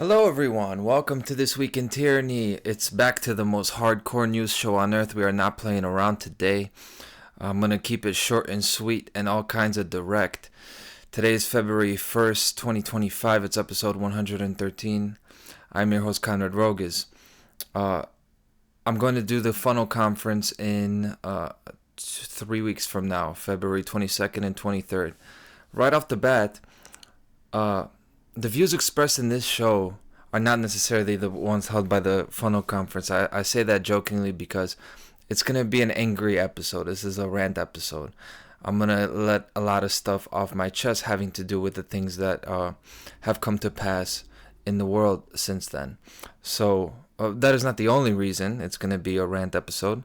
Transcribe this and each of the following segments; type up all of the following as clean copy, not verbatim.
Hello, everyone. Welcome to This Week in Tyranny. It's back to the most hardcore news show on earth. We are not playing around today. I'm going to keep it short and sweet and all kinds of direct. Today is February 1st, 2025. It's episode 113. I'm your host, Conrad Rogas. I'm going to do the funnel conference in 3 weeks from now, February 22nd and 23rd. Right off the bat, the views expressed in this show are not necessarily the ones held by the funnel conference. I say that jokingly because it's going to be an angry episode. This is a rant episode. I'm going to let a lot of stuff off my chest having to do with the things that have come to pass in the world since then. So that is not the only reason it's going to be a rant episode.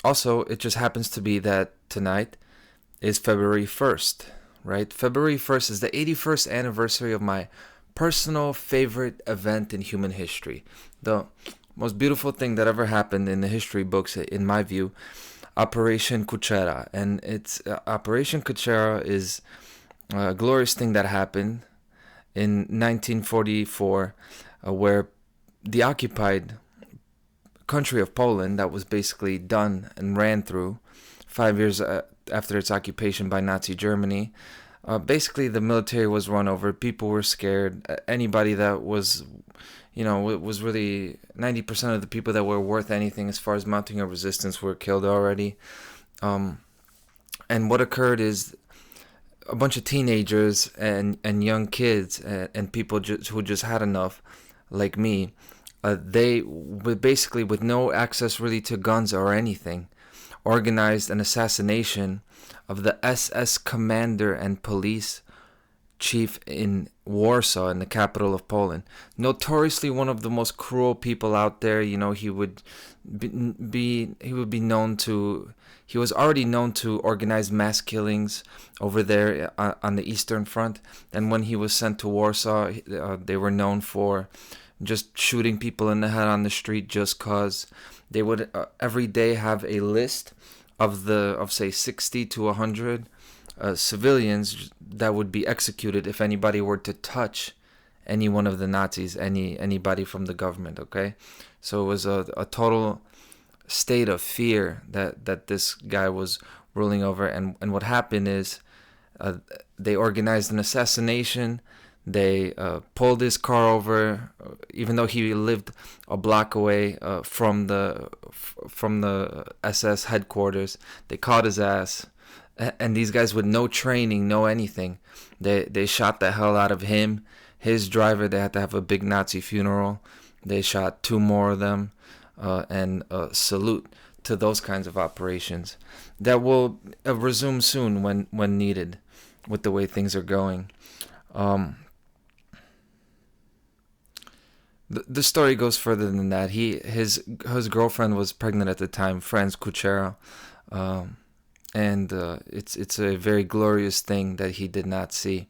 Also, it just happens to be that tonight is February 1st. Right? February 1st is the 81st anniversary of my personal favorite event in human history. The most beautiful thing that ever happened in the history books, in my view, Operation Kuchera. And it's Operation Kuchera is a glorious thing that happened in 1944, where the occupied country of Poland, that was basically done and ran through 5 years after its occupation by Nazi Germany. Basically, the military was run over. People were scared. Anybody that was, was really 90% of the people that were worth anything as far as mounting a resistance were killed already. And what occurred is a bunch of teenagers and young kids and people who just had enough, like me, they were basically, with no access really to guns or anything, organized an assassination of the SS commander and police chief in Warsaw, in the capital of Poland. Notoriously one of the most cruel people out there. He would be known to, he was already known to organize mass killings over there on the Eastern Front. And when he was sent to Warsaw, they were known for just shooting people in the head on the street just cause. They would every day have a list of say 60 to 100 civilians that would be executed if anybody were to touch any one of the Nazis, anybody from the government. Okay, so it was a total state of fear that this guy was ruling over. And what happened is they organized an assassination. They pulled his car over, even though he lived a block away from the SS headquarters. They caught his ass, and these guys with no training, no anything, they shot the hell out of him, his driver. They had to have a big Nazi funeral. They shot two more of them, and salute to those kinds of operations that will resume soon when needed, with the way things are going. The story goes further than that. His girlfriend was pregnant at the time, Franz Kuchera, and it's a very glorious thing that he did not see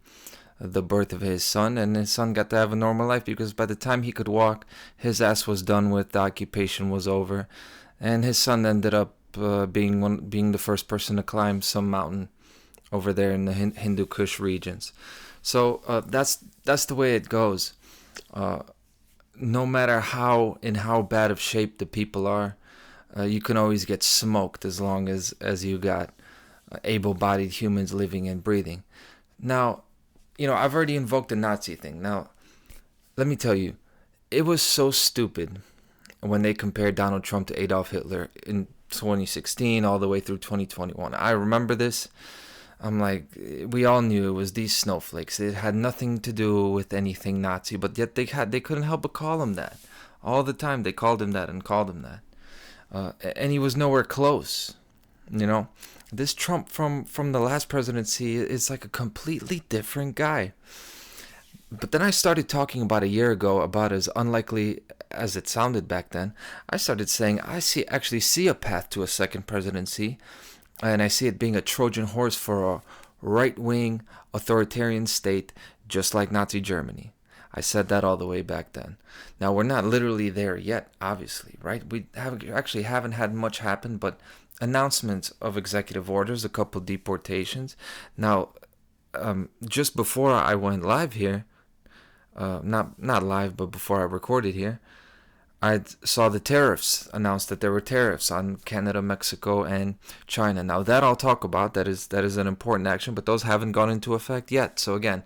the birth of his son, and his son got to have a normal life because by the time he could walk, his ass was done with, the occupation was over, and his son ended up being the first person to climb some mountain over there in the Hindu Kush regions. So that's the way it goes. No matter how bad of shape the people are, you can always get smoked as long as you got able-bodied humans living and breathing. Now, I've already invoked the Nazi thing. Now, let me tell you, it was so stupid when they compared Donald Trump to Adolf Hitler in 2016 all the way through 2021. I remember this. I'm like, we all knew it was these snowflakes. It had nothing to do with anything Nazi, but yet they couldn't help but call him that. All the time they called him that and called him that. And he was nowhere close. This Trump from the last presidency is like a completely different guy. But then I started talking about a year ago about as unlikely as it sounded back then. I started saying I actually see a path to a second presidency. And I see it being a Trojan horse for a right-wing authoritarian state, just like Nazi Germany. I said that all the way back then. Now, we're not literally there yet, obviously, right? We haven't had much happen, but announcements of executive orders, a couple deportations. Now, just before I went live here, not live, but before I recorded here, I saw the tariffs announced that there were tariffs on Canada, Mexico, and China. Now that I'll talk about. That is an important action, but those haven't gone into effect yet. So again,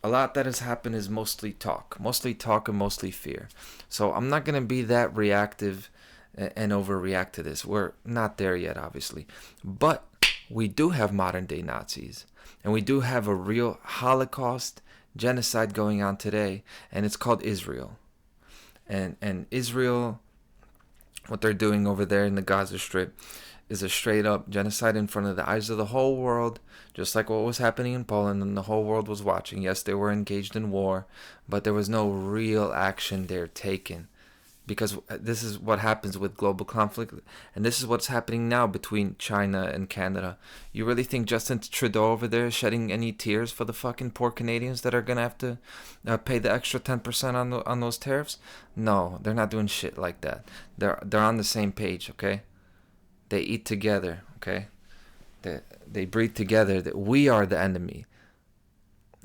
a lot that has happened is mostly talk and mostly fear. So I'm not gonna be that reactive and overreact to this. We're not there yet, obviously, but we do have modern day Nazis, and we do have a real Holocaust genocide going on today, and it's called Israel. And Israel, what they're doing over there in the Gaza Strip is a straight up genocide in front of the eyes of the whole world, just like what was happening in Poland, and the whole world was watching. Yes, they were engaged in war, but there was no real action there taken, because this is what happens with global conflict, and this is what's happening now between China and Canada. You really think Justin Trudeau over there is shedding any tears for the fucking poor Canadians that are gonna have to pay the extra 10% on those tariffs? No, they're not doing shit like that. They're on the same page, okay? They eat together, okay? They breathe together. That we are the enemy.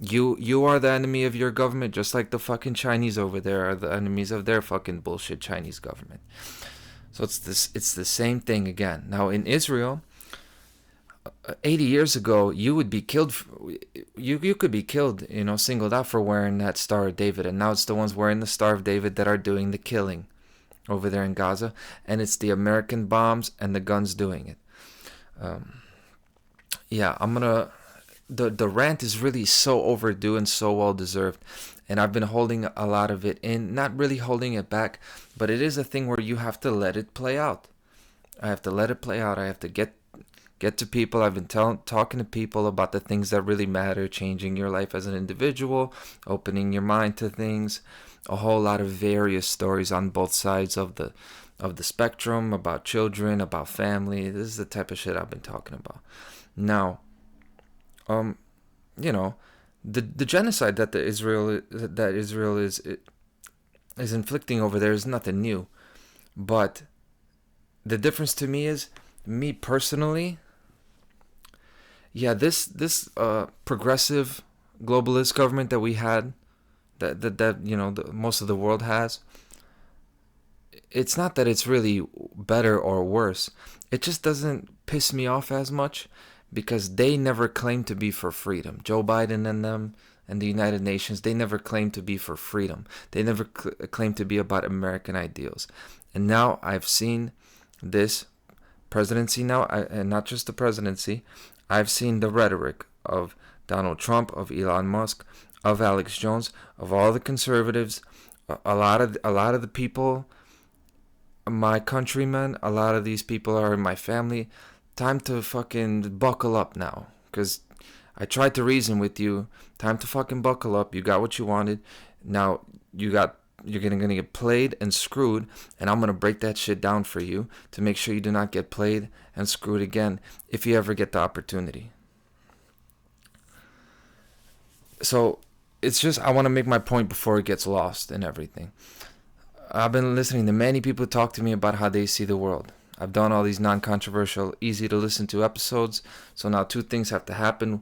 You are the enemy of your government, just like the fucking Chinese over there are the enemies of their fucking bullshit Chinese government. So it's the same thing again. Now in Israel, 80 years ago, you would be killed. You could be killed, singled out for wearing that Star of David, and now it's the ones wearing the Star of David that are doing the killing over there in Gaza, and it's the American bombs and the guns doing it. Yeah, I'm gonna. The rant is really so overdue and so well deserved, and I've been holding a lot of it in, not really holding it back, but it is a thing where you have to let it play out. I have to let it play out. I have to get to people. I've been talking to people about the things that really matter, changing your life as an individual, opening your mind to things, a whole lot of various stories on both sides of the spectrum, about children, about family. This is the type of shit I've been talking about. Now, you know, the genocide that Israel is inflicting over there is nothing new, but the difference to me is, me personally, yeah, this progressive globalist government that we had, that most of the world has, it's not that it's really better or worse. It just doesn't piss me off as much, because they never claimed to be for freedom. Joe Biden and them and the United Nations, they never claimed to be for freedom. They never claimed to be about American ideals. And now I've seen this presidency now, and not just the presidency, I've seen the rhetoric of Donald Trump, of Elon Musk, of Alex Jones, of all the conservatives, a lot of the people, my countrymen, a lot of these people are in my family. Time to fucking buckle up now, because I tried to reason with you. Time to fucking buckle up. You got what you wanted. Now you're gonna get played and screwed, and I'm gonna break that shit down for you to make sure you do not get played and screwed again if you ever get the opportunity. So it's just, I want to make my point before it gets lost in everything. I've been listening to many people talk to me about how they see the world. I've done all these non-controversial, easy to listen to episodes. So now two things have to happen.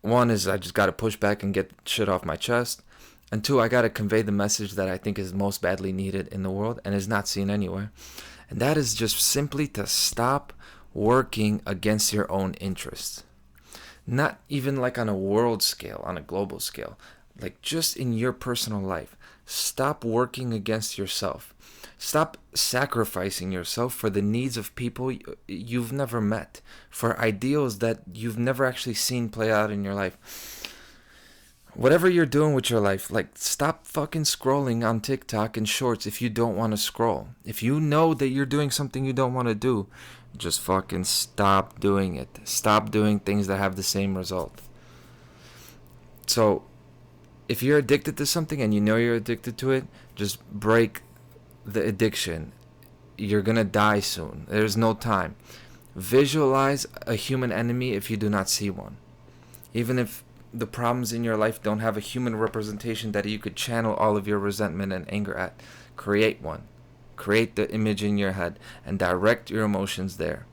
One is I just got to push back and get shit off my chest. And two, I got to convey the message that I think is most badly needed in the world and is not seen anywhere. And that is just simply to stop working against your own interests. Not even like on a world scale, on a global scale. Like just in your personal life. Stop working against yourself. Stop sacrificing yourself for the needs of people you've never met, for ideals that you've never actually seen play out in your life. Whatever you're doing with your life, like, stop fucking scrolling on TikTok and shorts if you don't want to scroll. If you know that you're doing something you don't want to do, just fucking stop doing it. Stop doing things that have the same result. So, if you're addicted to something and you know you're addicted to it, just break the addiction. You're gonna die soon. There's no time. Visualize a human enemy if you do not see one. Even if the problems in your life don't have a human representation that you could channel all of your resentment and anger at, create one. Create the image in your head and direct your emotions there.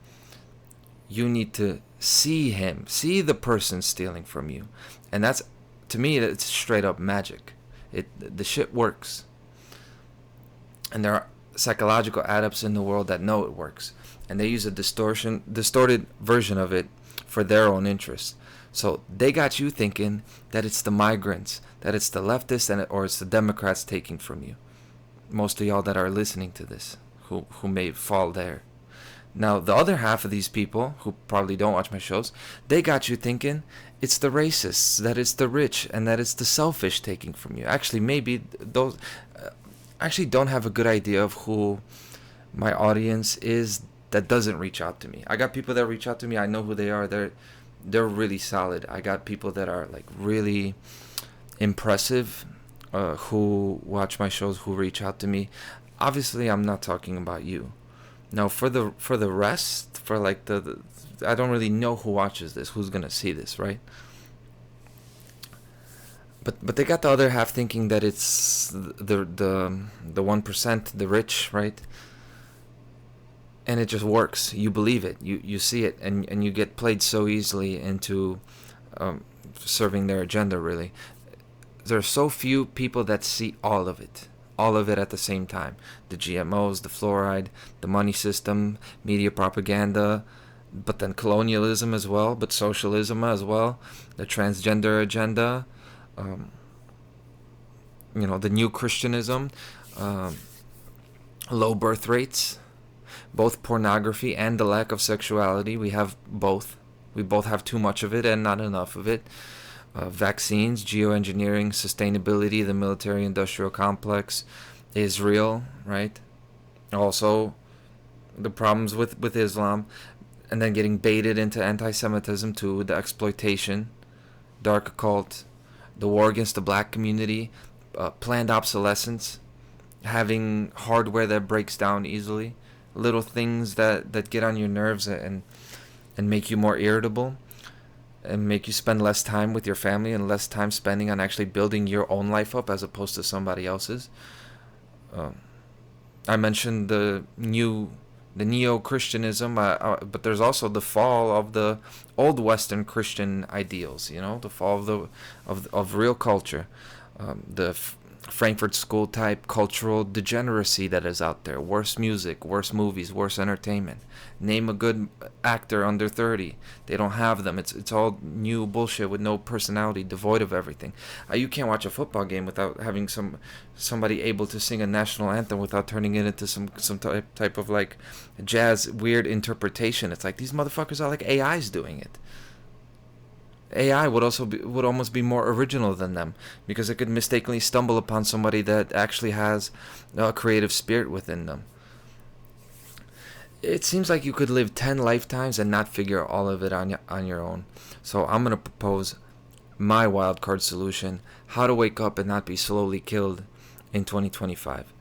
You need to see him, see the person stealing from you. And that's, to me, that's straight up magic. The shit works, and there are psychological adepts in the world that know it works, and they use a distorted version of it for their own interests. So they got you thinking that it's the migrants, that it's the leftists, or it's the Democrats taking from you. Most of y'all that are listening to this, who may fall there. Now, the other half of these people, who probably don't watch my shows, they got you thinking it's the racists, that it's the rich, and that it's the selfish taking from you. Actually, maybe those... I actually don't have a good idea of who my audience is that doesn't reach out to me. I got people that reach out to me. I know who they are. They're really solid. I got people that are like really impressive, who watch my shows, who reach out to me. Obviously, I'm not talking about you. Now, for the rest, for like the I don't really know who watches this, who's gonna see this, right? But they got the other half thinking that it's the 1%, the rich, right? And it just works. You believe it. You see it, and you get played so easily into serving their agenda. Really, there are so few people that see all of it at the same time. The GMOs, the fluoride, the money system, media propaganda, but then colonialism as well, but socialism as well, the transgender agenda. The new Christianism, low birth rates, both pornography and the lack of sexuality. We have both. We both have too much of it and not enough of it. Vaccines, geoengineering, sustainability, the military-industrial complex, Israel, right? Also, the problems with Islam, and then getting baited into anti-Semitism too, the exploitation, dark occult, the war against the black community, planned obsolescence, having hardware that breaks down easily, little things that get on your nerves and make you more irritable, and make you spend less time with your family and less time spending on actually building your own life up as opposed to somebody else's. I mentioned the neo-Christianism, but there's also the fall of the old Western Christian ideals. The fall of real culture, the Frankfurt School type cultural degeneracy that is out there. Worse music, worse movies, worse entertainment. Name a good actor under 30. They don't have them. It's all new bullshit with no personality, devoid of everything. You can't watch a football game without having somebody able to sing a national anthem without turning it into some type of like jazz weird interpretation. It's like these motherfuckers are like AIs doing it. AI would almost be more original than them, because it could mistakenly stumble upon somebody that actually has a creative spirit within them. It seems like you could live 10 lifetimes and not figure all of it on your own. So I'm going to propose my wildcard solution: how to wake up and not be slowly killed in 2025.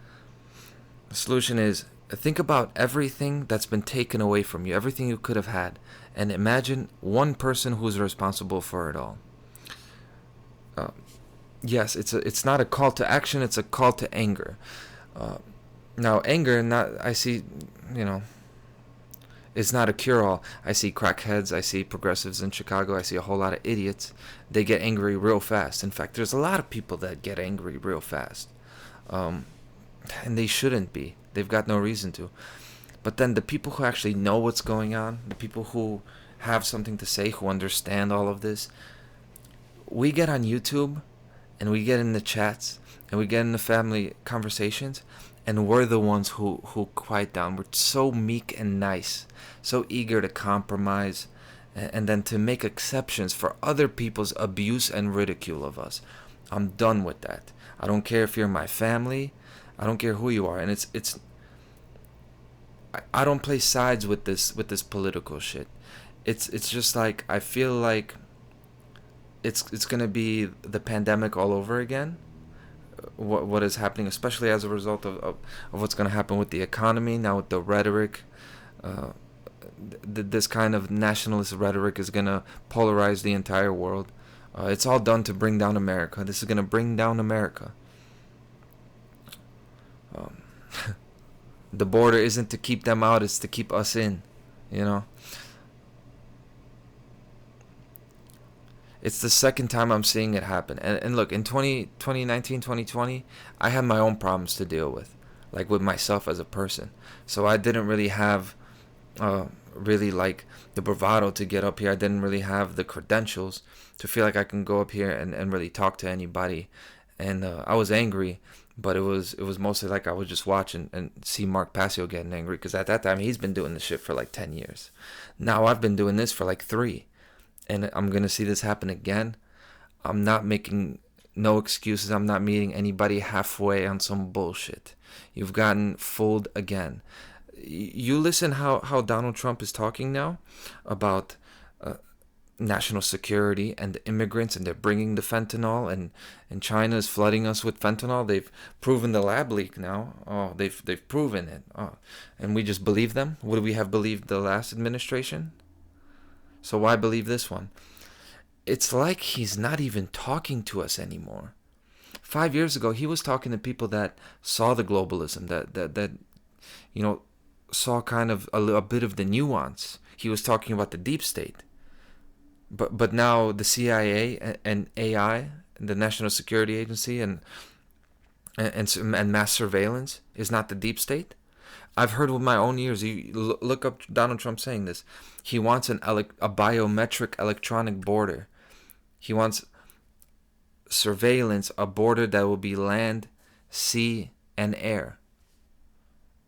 The solution is, think about everything that's been taken away from you, everything you could have had, and imagine one person who's responsible for it all. Yes, it's not a call to action; it's a call to anger. Now, anger, I see, it's not a cure-all. I see crackheads, I see progressives in Chicago, I see a whole lot of idiots. They get angry real fast. In fact, there's a lot of people that get angry real fast, and they shouldn't be. They've got no reason to. But then the people who actually know what's going on, the people who have something to say, who understand all of this, we get on YouTube and we get in the chats and we get in the family conversations, and we're the ones who quiet down. We're so meek and nice, so eager to compromise, and then to make exceptions for other people's abuse and ridicule of us. I'm done with that. I don't care if you're my family. I don't care who you are. And I don't play sides with this political shit. It's just like, I feel like it's gonna be the pandemic all over again. What is happening, especially as a result of what's gonna happen with the economy now, with the rhetoric. This kind of nationalist rhetoric is gonna polarize the entire world. It's all done to bring down America. This is gonna bring down America. The border isn't to keep them out, it's to keep us in, It's the second time I'm seeing it happen. And look, in 2019, 2020, I had my own problems to deal with, like with myself as a person. So I didn't really have really like the bravado to get up here. I didn't really have the credentials to feel like I can go up here and really talk to anybody. And I was angry, but it was mostly like I was just watching and see Mark Passio getting angry, because at that time he's been doing this shit for like 10 years. Now I've been doing this for like 3, and I'm gonna see this happen again. I'm not making no excuses. I'm not meeting anybody halfway on some bullshit. You've gotten fooled again. You listen how Donald Trump is talking now about uh, national security and the immigrants, and they're bringing the fentanyl, and China is flooding us with fentanyl. They've proven the lab leak now. Oh, they've proven it. Oh, and we just believe them. Would we have believed the last administration? So why believe this one? It's like he's not even talking to us anymore. 5 years ago, he was talking to people that saw the globalism, that you know, saw kind of a bit of the nuance. He was talking about the deep state. But now the CIA and AI, the National Security Agency, and mass surveillance is not the deep state. I've heard with my own ears. You look up Donald Trump saying this. He wants a biometric electronic border. He wants surveillance, a border that will be land, sea, and air.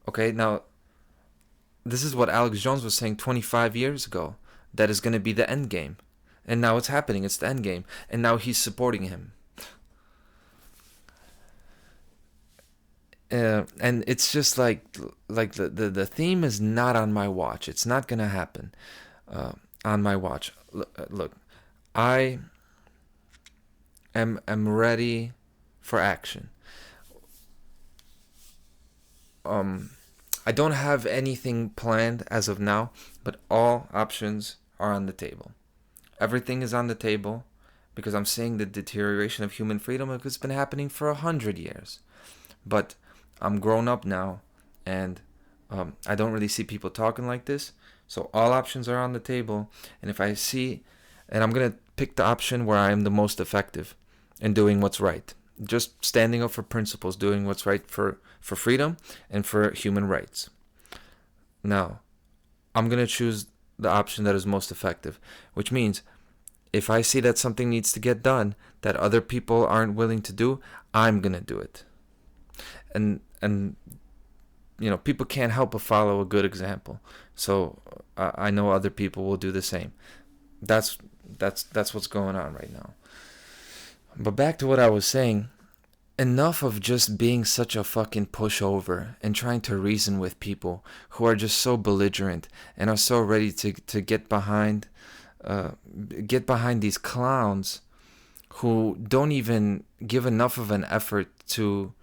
Okay, now this is what Alex Jones was saying 25 years ago. That is going to be the end game. And now it's happening. It's the end game. And now he's supporting him. And it's just like the theme is not on my watch. It's not going to happen on my watch. Look, I am ready for action. I don't have anything planned as of now, but all options are on the table. Everything is on the table because I'm seeing the deterioration of human freedom. It's been happening for 100 years. But I'm grown up now, and I don't really see people talking like this. So all options are on the table. And if I see, and I'm going to pick the option where I am the most effective in doing what's right. Just standing up for principles, doing what's right for freedom and for human rights. Now, I'm going to choose the option that is most effective, which means if I see that something needs to get done that other people aren't willing to do, I'm going to do it. And people can't help but follow a good example. So I know other people will do the same. That's what's going on right now. But back to what I was saying, enough of just being such a fucking pushover and trying to reason with people who are just so belligerent and are so ready to get behind these clowns who don't even give enough of an effort to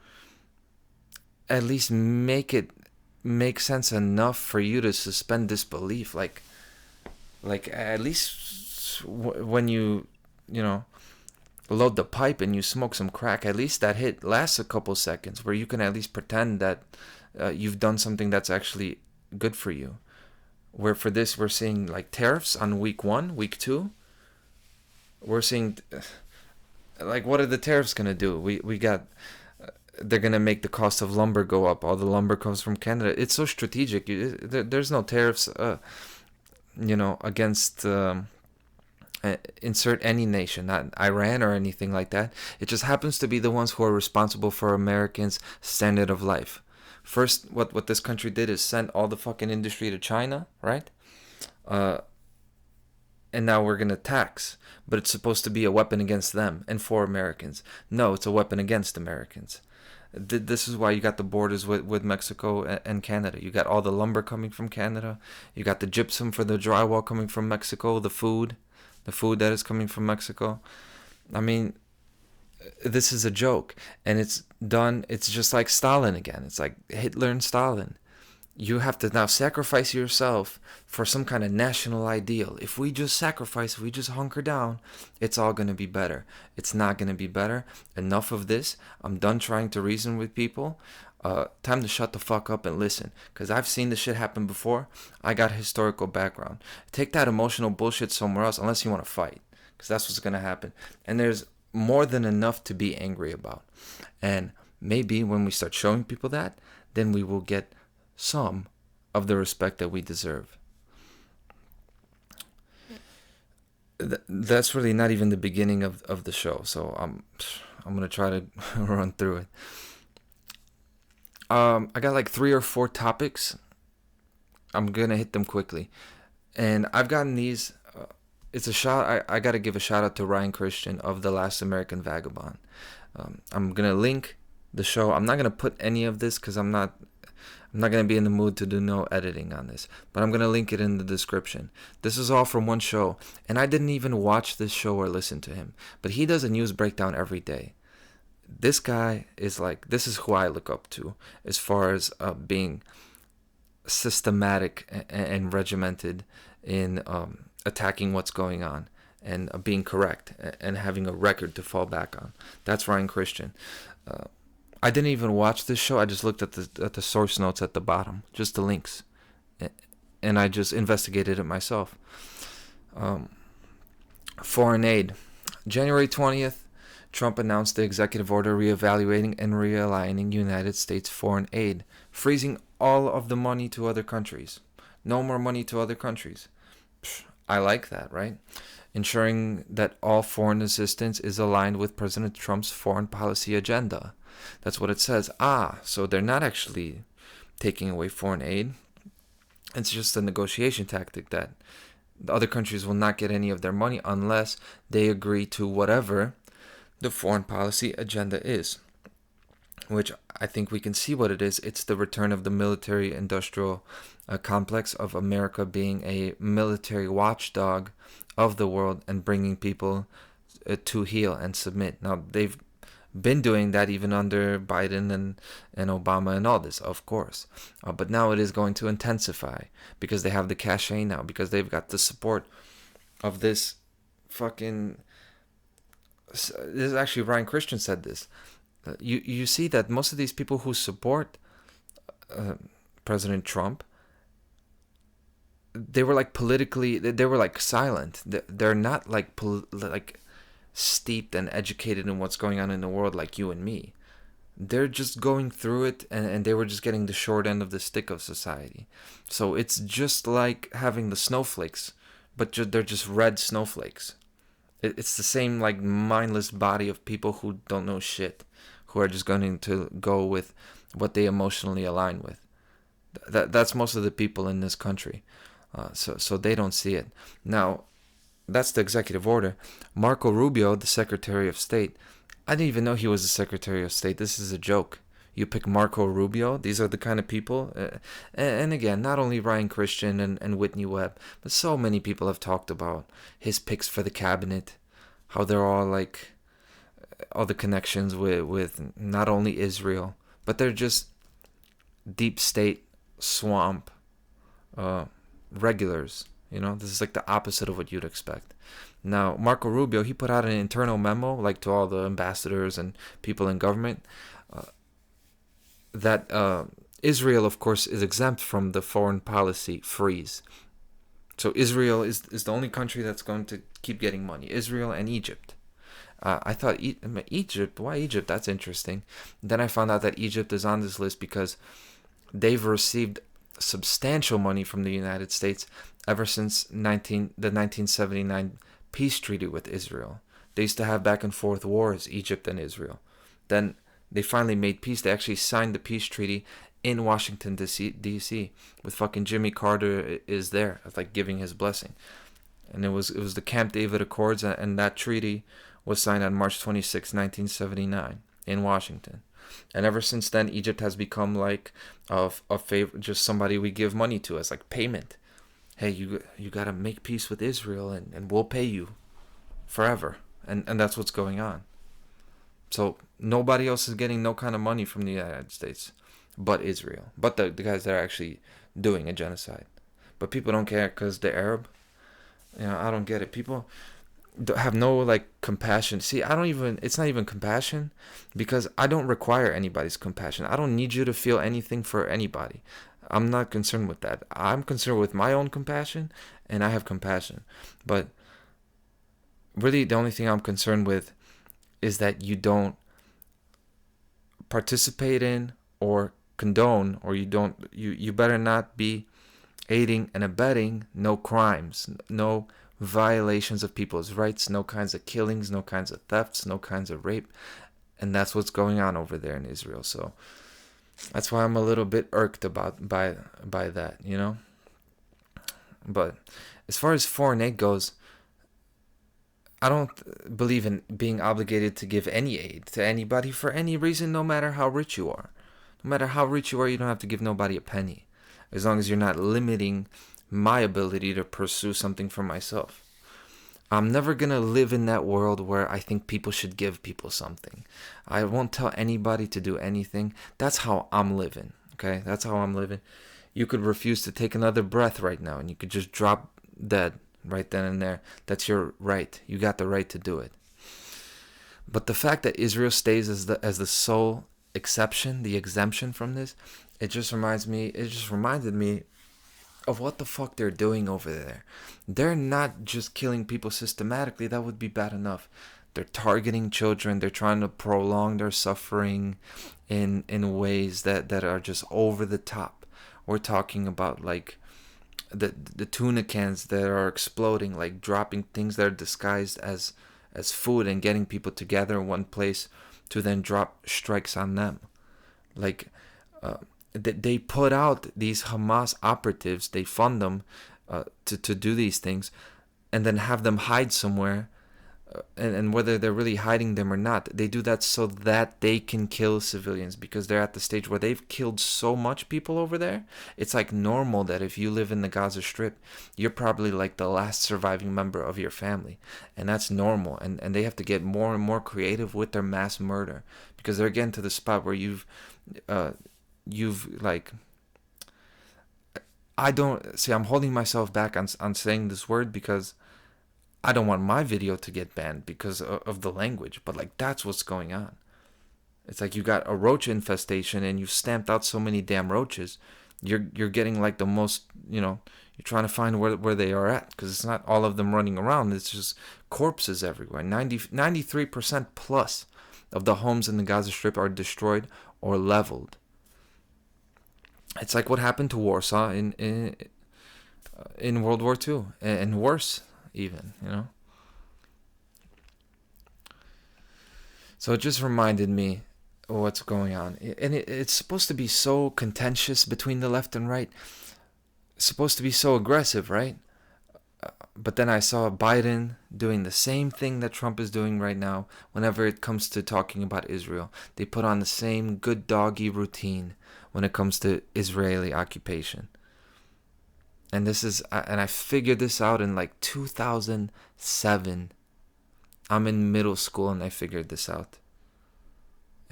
at least make sense enough for you to suspend disbelief. Like at least when you load the pipe and you smoke some crack, at least that hit lasts a couple seconds where you can at least pretend that you've done something that's actually good for you. Where for this, we're seeing like tariffs on week 1, week 2. We're seeing like, what are the tariffs going to do? We got, they're going to make the cost of lumber go up. All the lumber comes from Canada. It's so strategic. There's no tariffs, against insert any nation, not Iran or anything like that. It just happens to be the ones who are responsible for Americans' standard of life. First, what this country did is send all the fucking industry to China, right? And now we're going to tax. But it's supposed to be a weapon against them and for Americans. No, it's a weapon against Americans. This is why you got the borders with Mexico and Canada. You got all the lumber coming from Canada. You got the gypsum for the drywall coming from Mexico. The food that is coming from Mexico. I mean, this is a joke. And it's done. It's just like Stalin again. It's like Hitler and Stalin. You have to now sacrifice yourself for some kind of national ideal. If we just sacrifice, if we just hunker down, it's all going to be better. It's not going to be better. Enough of this. I'm done trying to reason with people. Time to shut the fuck up and listen. Because I've seen this shit happen before. I got a historical background. Take that emotional bullshit somewhere else unless you want to fight. because that's what's going to happen. And there's more than enough to be angry about. And maybe when we start showing people that, then we will get some of the respect that we deserve. That's really not even the beginning of the show, so I'm going to try to run through it. I got like 3 or 4 topics. I'm going to hit them quickly. And I've gotten these. It's a shout. I got to give a shout out to Ryan Christian of The Last American Vagabond. I'm going to link the show. I'm not going to put any of this because I'm not going to be in the mood to do no editing on this. But I'm going to link it in the description. This is all from one show. And I didn't even watch this show or listen to him. But he does a news breakdown every day. This guy is like, this is who I look up to as far as being systematic and regimented in attacking what's going on and being correct and having a record to fall back on. That's Ryan Christian. I didn't even watch this show. I just looked at the source notes at the bottom, just the links, and I just investigated it myself. Foreign aid. January 20th, Trump announced the executive order reevaluating and realigning United States foreign aid, freezing all of the money to other countries. No more money to other countries. I like that, right? Ensuring that all foreign assistance is aligned with President Trump's foreign policy agenda. That's what it says. So they're not actually taking away foreign aid. It's just a negotiation tactic that the other countries will not get any of their money unless they agree to whatever the foreign policy agenda is, which I think we can see what it is. It's the return of the military-industrial complex of America being a military watchdog of the world and bringing people to heel and submit. Now, they've been doing that even under Biden and Obama and all this, of course. But now it is going to intensify because they have the cachet now, because they've got the support of this fucking... This is actually Ryan Christian said this. You see that most of these people who support President Trump, they were like politically, they were like silent. They're not like steeped and educated in what's going on in the world like you and me. They're just going through it, and they were just getting the short end of the stick of society. So it's just like having the snowflakes, but they're just red snowflakes. It's the same like mindless body of people who don't know shit, who are just going to go with what they emotionally align with. That's most of the people in this country. So they don't see it. Now, that's the executive order. Marco Rubio, the Secretary of State, I didn't even know he was the Secretary of State. This is a joke. You pick Marco Rubio. These are the kind of people. And again, not only Ryan Christian and Whitney Webb, but so many people have talked about his picks for the cabinet, how they're all like, all the connections with not only Israel, but they're just deep state swamp regulars. You know, this is like the opposite of what you'd expect. Now, Marco Rubio, he put out an internal memo, like to all the ambassadors and people in government, that Israel, of course, is exempt from the foreign policy freeze. So Israel is the only country that's going to keep getting money. Israel and Egypt. I thought Egypt, why Egypt? That's interesting. Then I found out that Egypt is on this list because they've received substantial money from the United States ever since the 1979 peace treaty with Israel. They used to have back and forth wars, Egypt and Israel. Then they finally made peace. They actually signed the peace treaty in Washington, D.C. with fucking Jimmy Carter is there, like giving his blessing. And it was the Camp David Accords, and that treaty was signed on March 26, 1979 in Washington. And ever since then, Egypt has become like a favor, just somebody we give money to as like payment. Hey, you got to make peace with Israel and we'll pay you forever. And that's what's going on. So nobody else is getting no kind of money from the United States but Israel. But the guys that are actually doing a genocide. But people don't care because they're Arab. You know, I don't get it. People have no like compassion. See, it's not even compassion, because I don't require anybody's compassion. I don't need you to feel anything for anybody. I'm not concerned with that. I'm concerned with my own compassion, and I have compassion. But really the only thing I'm concerned with is that you don't participate in or condone, or you better not be aiding and abetting no crimes, no violations of people's rights, no kinds of killings, no kinds of thefts, no kinds of rape. And that's what's going on over there in Israel. So that's why I'm a little bit irked by that, you know. But as far as foreign aid goes, I don't believe in being obligated to give any aid to anybody for any reason, no matter how rich you are. No matter how rich you are, you don't have to give nobody a penny, as long as you're not limiting my ability to pursue something for myself. I'm never going to live in that world where I think people should give people something. I won't tell anybody to do anything. That's how I'm living, okay? That's how I'm living. You could refuse to take another breath right now, and you could just drop dead right then and there. That's your right. You got the right to do it. But the fact that Israel stays as the sole exception, the exemption from this, it just reminded me of what the fuck they're doing over there. They're not just killing people systematically. That would be bad enough. They're targeting children. They're trying to prolong their suffering in ways that are just over the top. We're talking about like the tuna cans that are exploding, like dropping things that are disguised as food and getting people together in one place to then drop strikes on them. Like they put out these Hamas operatives, they fund them to do these things, and then have them hide somewhere. And whether they're really hiding them or not, they do that so that they can kill civilians, because they're at the stage where they've killed so much people over there. It's like normal that if you live in the Gaza Strip, you're probably like the last surviving member of your family. And that's normal. And they have to get more and more creative with their mass murder, because they're getting to the spot where you've like, I don't see, I'm holding myself back on saying this word because I don't want my video to get banned because of the language, but like that's what's going on. It's like you got a roach infestation and you've stamped out so many damn roaches. You're getting like the most, you're trying to find where they are at, because it's not all of them running around. It's just corpses everywhere. 93% plus of the homes in the Gaza Strip are destroyed or leveled. It's like what happened to Warsaw in World War II, and worse even, So it just reminded me of what's going on. And it's supposed to be so contentious between the left and right. It's supposed to be so aggressive, right? But then I saw Biden doing the same thing that Trump is doing right now whenever it comes to talking about Israel. They put on the same good doggy routine when it comes to Israeli occupation. And I figured this out in like 2007. I'm in middle school and I figured this out.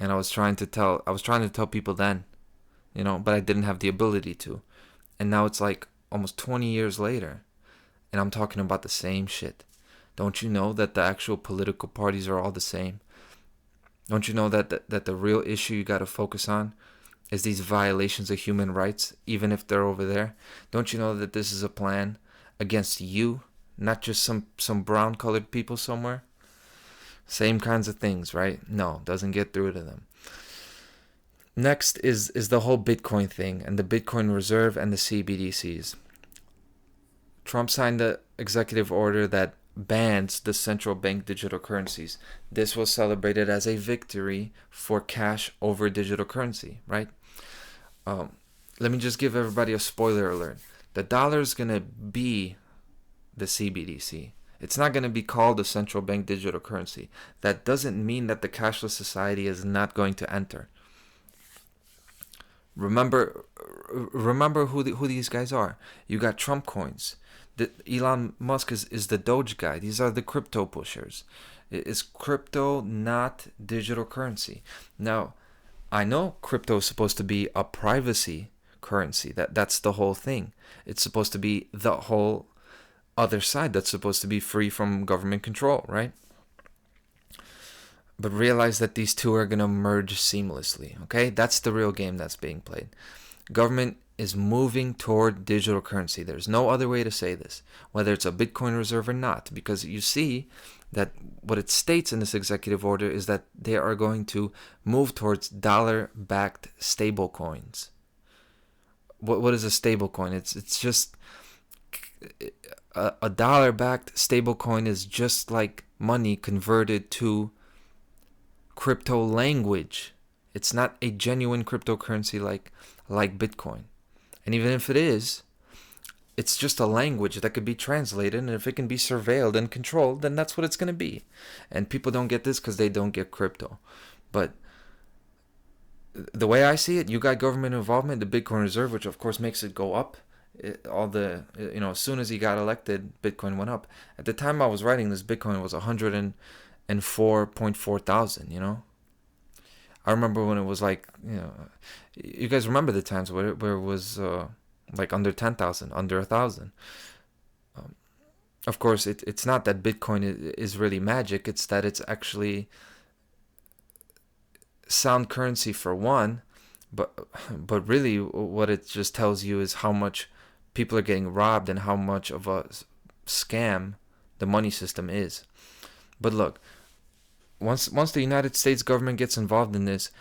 And I was trying to tell people then, but I didn't have the ability to. And now it's like almost 20 years later, and I'm talking about the same shit. Don't you know that the actual political parties are all the same? Don't you know that the real issue you got to focus on is these violations of human rights, even if they're over there? Don't you know that this is a plan against you, not just some brown-colored people somewhere? Same kinds of things, right? No, doesn't get through to them. Next is the whole Bitcoin thing and the Bitcoin Reserve and the CBDCs. Trump signed the executive order that bans the central bank digital currencies. This was celebrated as a victory for cash over digital currency, right? Let me just give everybody a spoiler alert. The dollar is going to be the CBDC. It's not going to be called a central bank digital currency. That doesn't mean that the cashless society is not going to enter. Remember who these guys are. You got Trump coins. Elon Musk is the Doge guy. These are the crypto pushers. It's crypto, not digital currency. Now, I know crypto is supposed to be a privacy currency. That's the whole thing. It's supposed to be the whole other side that's supposed to be free from government control, right? But realize that these two are going to merge seamlessly, okay? That's the real game that's being played. Government is moving toward digital currency. There's no other way to say this, whether it's a Bitcoin reserve or not, because you see that what it states in this executive order is that they are going to move towards dollar-backed stablecoins. What is a stablecoin? It's just a dollar-backed stablecoin is just like money converted to crypto language. It's not a genuine cryptocurrency like Bitcoin. And even if it is, it's just a language that could be translated, and if it can be surveilled and controlled, then that's what it's going to be. And people don't get this because they don't get crypto. But the way I see it, you got government involvement, the Bitcoin Reserve, which of course makes it go up. As soon as he got elected, Bitcoin went up. At the time I was writing this, Bitcoin was 104.4 thousand. I remember when it was you guys remember the times where it was under 10,000, under 1,000. Of course, it's not that Bitcoin is really magic. It's that it's actually sound currency for one, but really what it just tells you is how much people are getting robbed and how much of a scam the money system is. But look, once the United States government gets involved in this,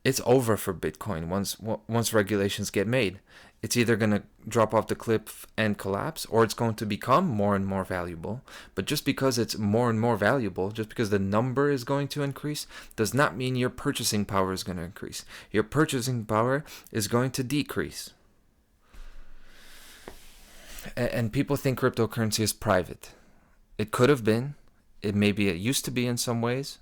it's over for Bitcoin. Once regulations get made, it's either going to drop off the cliff and collapse, or it's going to become more and more valuable. But just because it's more and more valuable, just because the number is going to increase, does not mean your purchasing power is going to increase. Your purchasing power is going to decrease. And people think cryptocurrency is private. It could have been. It used to be in some ways.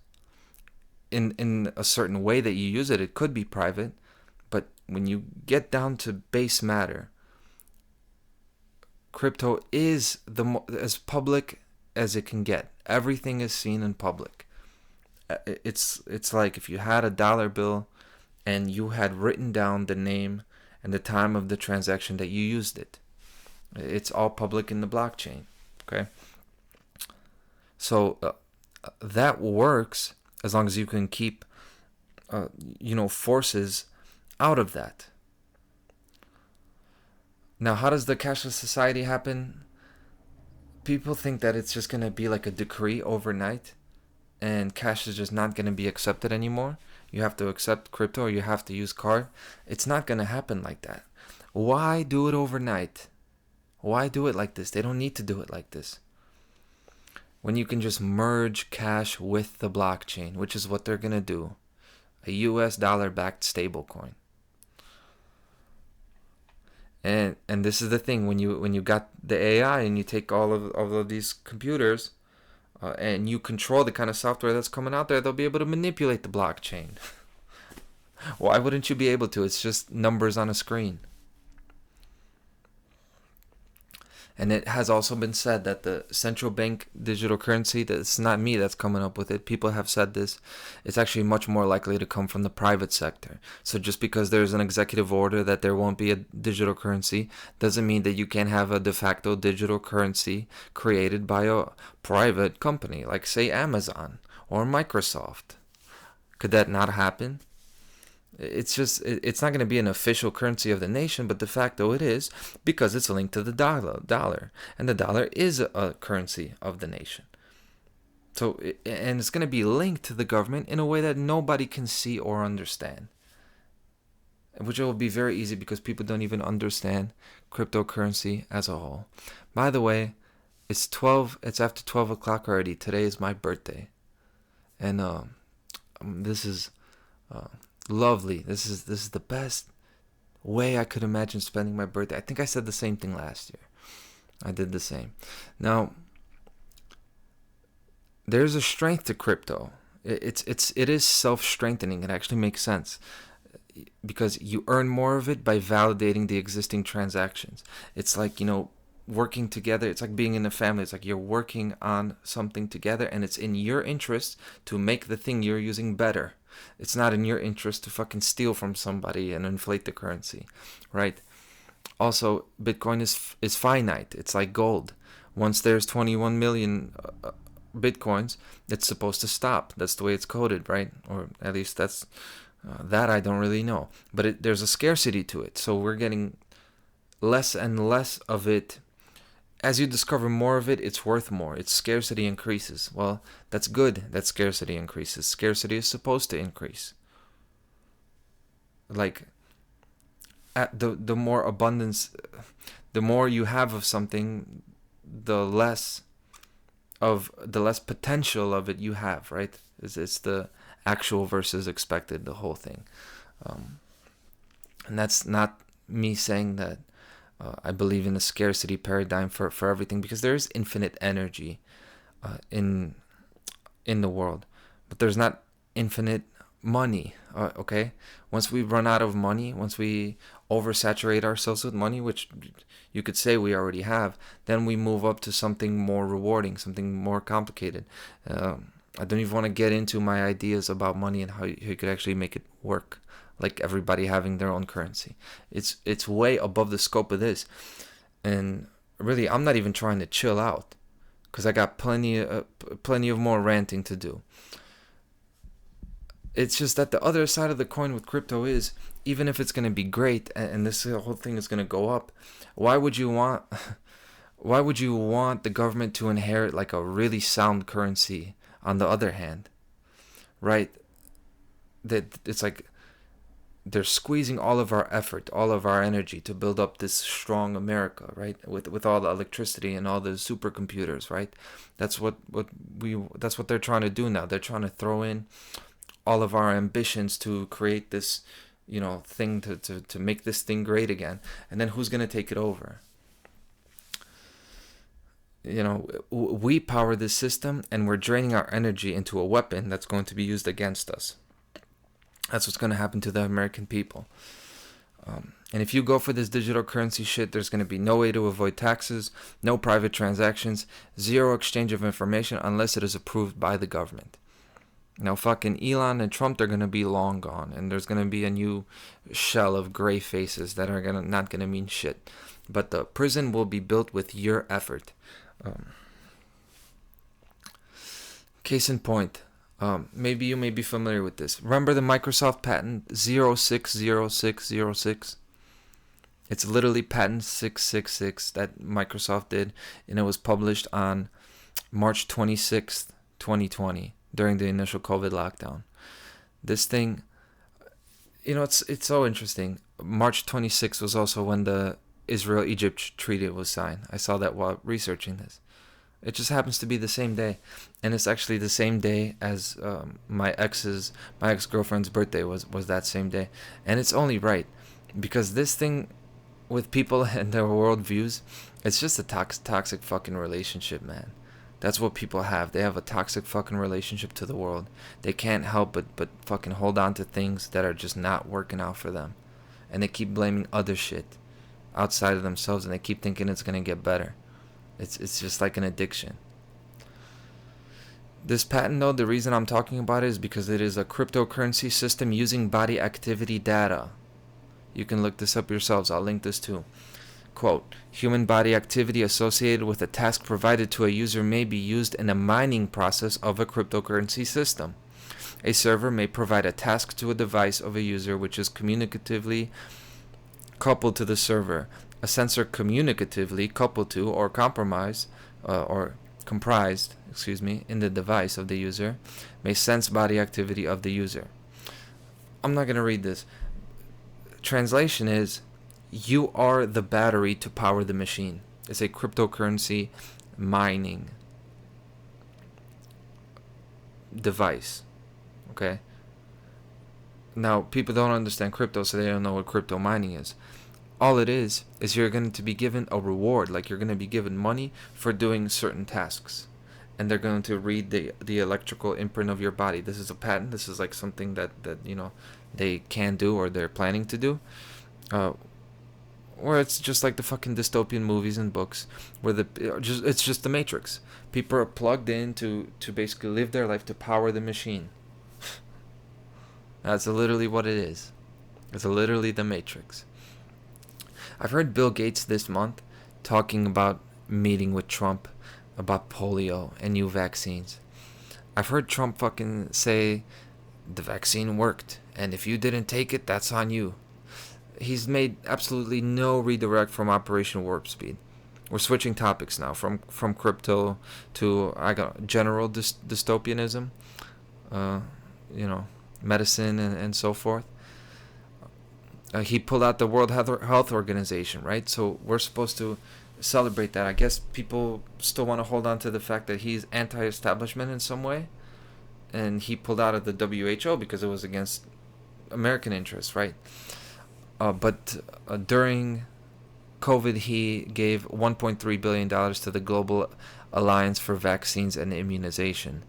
In a certain way that you use it, it could be private. But when you get down to base matter, crypto is as public as it can get. Everything is seen in public. It's like if you had a dollar bill and you had written down the name and the time of the transaction that you used it. It's all public in the blockchain. Okay. So that works as long as you can keep, forces out of that. Now, how does the cashless society happen? People think that it's just going to be like a decree overnight and cash is just not going to be accepted anymore. You have to accept crypto or you have to use card. It's not going to happen like that. Why do it overnight? Why do it like this? They don't need to do it like this. When you can just merge cash with the blockchain, which is what they're going to do. A US dollar-backed stablecoin. And this is the thing, when you got the AI and you take all of these computers and you control the kind of software that's coming out there, they'll be able to manipulate the blockchain. Why wouldn't you be able to? It's just numbers on a screen. And it has also been said that the central bank digital currency, that's not me that's coming up with it, people have said this, it's actually much more likely to come from the private sector. So just because there's an executive order that there won't be a digital currency doesn't mean that you can't have a de facto digital currency created by a private company, like say Amazon or Microsoft. Could that not happen? It's not going to be an official currency of the nation, but de facto it is, because it's linked to the dollar, and the dollar is a currency of the nation. So, and it's going to be linked to the government in a way that nobody can see or understand, which will be very easy because people don't even understand cryptocurrency as a whole. By the way, it's after 12 o'clock already. Today is my birthday, and this is lovely. This is the best way I could imagine spending my birthday. I think I said the same thing last year. I did the same. Now, there's a strength to crypto. It is self-strengthening. It actually makes sense because you earn more of it by validating the existing transactions. It's like, working together. It's like being in a family. It's like you're working on something together, and it's in your interest to make the thing you're using better. It's not in your interest to fucking steal from somebody and inflate the currency, right? Also, Bitcoin is finite. It's like gold. Once there's 21 million Bitcoins, it's supposed to stop. That's the way it's coded, right? Or at least that's that I don't really know. But there's a scarcity to it. So we're getting less and less of it. As you discover more of it, it's worth more. Its scarcity increases. Well, that's good that scarcity increases. Scarcity is supposed to increase. Like, at the more abundance, the more you have of something, the less potential of it you have, right? It's the actual versus expected, the whole thing. And that's not me saying that I believe in a scarcity paradigm for everything, because there is infinite energy in the world, but there's not infinite money. Okay, once we run out of money, once we oversaturate ourselves with money, which you could say we already have, then we move up to something more rewarding, something more complicated. I don't even want to get into my ideas about money and how you could actually make it work, like everybody having their own currency. It's way above the scope of this, and really, I'm not even trying to chill out, because I got plenty of more ranting to do. It's just that the other side of the coin with crypto is, even if it's going to be great and this whole thing is going to go up, why would you want the government to inherit like a really sound currency on the other hand, right? That it's like they're squeezing all of our effort, all of our energy to build up this strong America, right? With all the electricity and all the supercomputers, right? That's what they're trying to do now. They're trying to throw in all of our ambitions to create this, thing to make this thing great again. And then who's going to take it over? We power this system, and we're draining our energy into a weapon that's going to be used against us. That's what's going to happen to the American people. And if you go for this digital currency shit, there's going to be no way to avoid taxes, no private transactions, zero exchange of information unless it is approved by the government. Now, fucking Elon and Trump, they're going to be long gone. And there's going to be a new shell of gray faces that are not going to mean shit. But the prison will be built with your effort. Case in point, maybe you may be familiar with this. Remember the Microsoft patent 060606? It's literally patent 666 that Microsoft did. And it was published on March 26th, 2020. During the initial COVID lockdown. This thing, it's so interesting. March 26th was also when the Israel-Egypt treaty was signed. I saw that while researching this. It just happens to be the same day. And it's actually the same day as my ex-girlfriend's birthday was that same day. And it's only right, because this thing with people and their worldviews, it's just a toxic fucking relationship, man. That's what people have. They have a toxic fucking relationship to the world. They can't help but fucking hold on to things that are just not working out for them. And they keep blaming other shit outside of themselves, and they keep thinking it's going to get better. It's just like an addiction. This patent, though, the reason I'm talking about it is because it is a cryptocurrency system using body activity data. You can look this up yourselves. I'll link this too. Quote, human body activity associated with a task provided to a user may be used in a mining process of a cryptocurrency system. A server may provide a task to a device of a user which is communicatively coupled to the server. A sensor communicatively coupled to or comprised in the device of the user may sense body activity of the user. I'm not going to read this. Translation is, you are the battery to power the machine. It's a cryptocurrency mining device. Okay? Now, people don't understand crypto, so they don't know what crypto mining is. All it is you're going to be given a reward. Like, you're going to be given money for doing certain tasks. And they're going to read the electrical imprint of your body. This is a patent. This is like something that they can do or they're planning to do. Or it's just like the fucking dystopian movies and books where it's just the Matrix. People are plugged in to basically live their life to power the machine. That's literally what it is. It's literally the Matrix. I've heard Bill Gates this month talking about meeting with Trump about polio and new vaccines. I've heard Trump fucking say the vaccine worked, and if you didn't take it, that's on you. he's made absolutely no redirect from Operation Warp Speed. We're switching topics now from crypto to I got general dystopianism, uh, you know, medicine and so forth. He pulled out the World Health Organization, right? So we're supposed to celebrate that. I guess people still want to hold on to the fact that he's anti-establishment in some way, and he pulled out of the WHO because it was against American interests, right? But during COVID, he gave $1.3 billion to the Global Alliance for Vaccines and Immunization,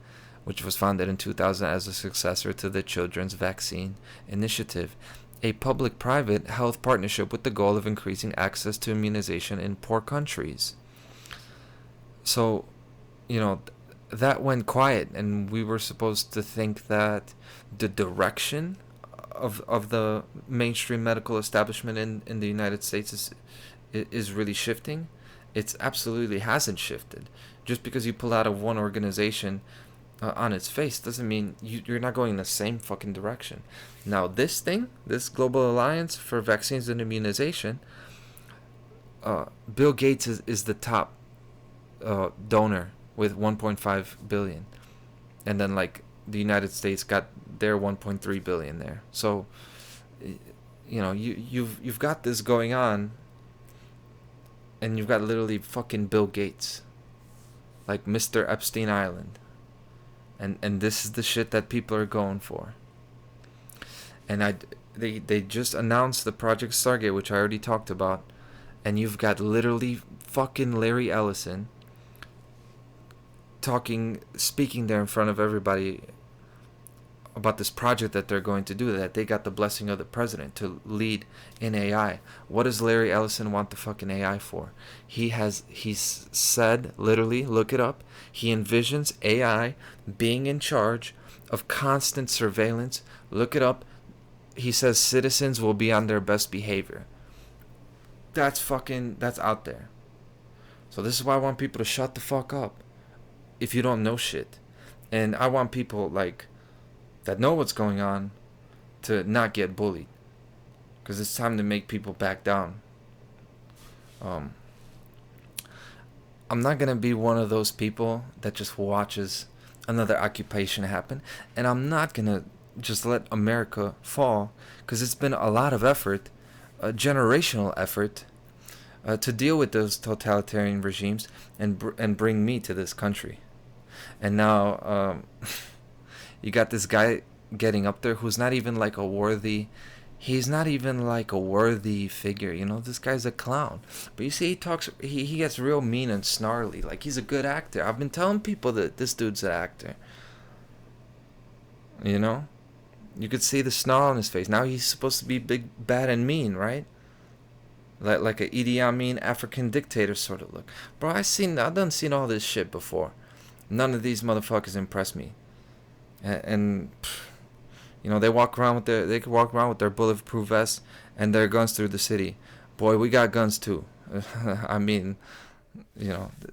which was founded in 2000 as a successor to the Children's Vaccine Initiative, a public-private health partnership with the goal of increasing access to immunization in poor countries. So, that went quiet, and we were supposed to think that the direction of the mainstream medical establishment in the United States is really shifting. It's absolutely hasn't shifted. Just because you pull out of one organization on its face doesn't mean you're not going in the same fucking direction. Now this thing, this Global Alliance for Vaccines and Immunization, Bill Gates is the top donor with 1.5 billion, and then like the United States got their 1.3 billion there. So you've got this going on, and you've got literally fucking Bill Gates, like Mr. Epstein Island, and this is the shit that people are going for. And they just announced the Project Stargate, which I already talked about, and you've got literally fucking Larry Ellison speaking there in front of everybody about this project that they're going to do, that they got the blessing of the president to lead in AI. What does Larry Ellison want the fucking AI for? He's said, literally, look it up, he envisions AI being in charge of constant surveillance. Look it up. He says citizens will be on their best behavior. That's out there. So this is why I want people to shut the fuck up if you don't know shit. And I want people like that know what's going on to not get bullied, because it's time to make people back down. I'm not gonna be one of those people that just watches another occupation happen, and I'm not gonna just let America fall, because it's been a lot of effort, a generational effort, to deal with those totalitarian regimes and bring me to this country. And now you got this guy getting up there who's not even like a worthy figure. This guy's a clown. But you see, he gets real mean and snarly, like he's a good actor. I've been telling people that this dude's an actor. You could see the snarl on his face. Now he's supposed to be big, bad, and mean, right? Like a Idi Amin African dictator sort of look. Bro, I've done seen all this shit before. None of these motherfuckers impress me. And they could walk around with their bulletproof vests and their guns through the city. Boy, we got guns too. I mean,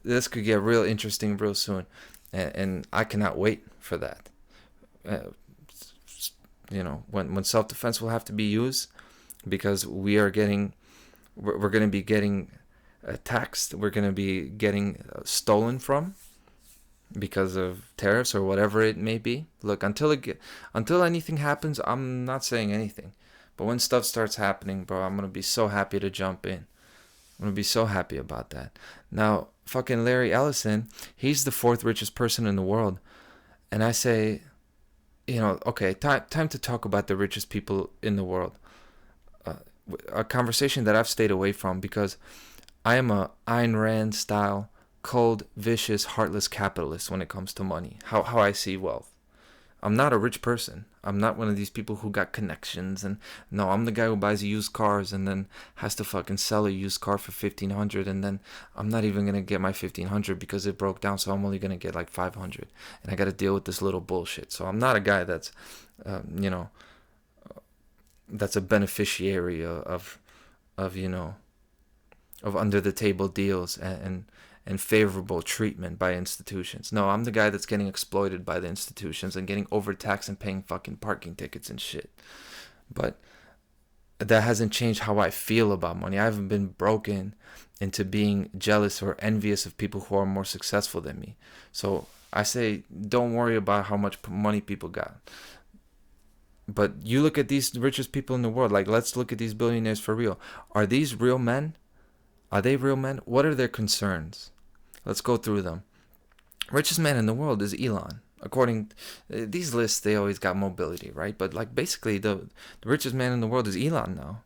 this could get real interesting real soon, and I cannot wait for that. When self-defense will have to be used, because we're going to be getting taxed. We're going to be getting stolen from, because of tariffs or whatever it may be. Look, until anything happens, I'm not saying anything. But when stuff starts happening, bro, I'm going to be so happy to jump in. I'm going to be so happy about that. Now, fucking Larry Ellison, he's the fourth richest person in the world. And I say, okay, time to talk about the richest people in the world. A conversation that I've stayed away from, because I am a Ayn Rand style, cold, vicious, heartless capitalist when it comes to money. How I see wealth. I'm not a rich person. I'm not one of these people who got connections. And no, I'm the guy who buys used cars and then has to fucking sell a used car for $1,500, and then I'm not even gonna get my $1,500 because it broke down, so I'm only gonna get like $500, and I gotta deal with this little bullshit. So I'm not a guy that's that's a beneficiary of under the table deals and favorable treatment by institutions. No, I'm the guy that's getting exploited by the institutions and getting overtaxed and paying fucking parking tickets and shit. But that hasn't changed how I feel about money. I haven't been broken into being jealous or envious of people who are more successful than me. So I say, don't worry about how much money people got. But you look at these richest people in the world, like let's look at these billionaires for real. Are these real men? Are they real men? What are their concerns? Let's go through them. Richest man in the world is Elon. According these lists, they always got mobility, right? But like basically, the richest man in the world is Elon now,